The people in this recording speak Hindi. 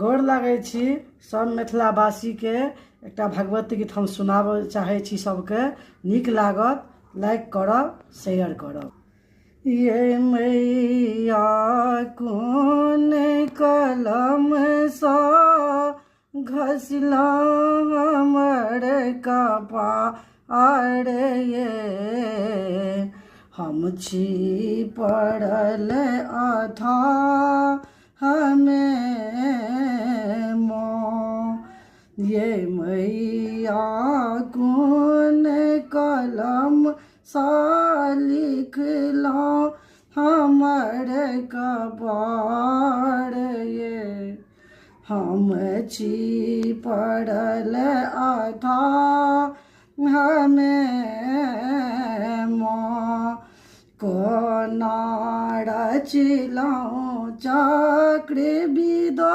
गोर लागै छी सब मिथिलावासी के एकटा भगवती गीत हम सुनाबऽ चाहै छी। सबके नीक लागत, लाइक करब, शेयर करब। ये मैया कोन कलम सँ घसलहुँ हमर कपार ये, हम छी पड़ल अथाह ये मैया कोन कलम सँ लिखलहुँ हमर कपार ये, हम छी पड़ल अथाह कोना रचलहुँ चक्रविद्या।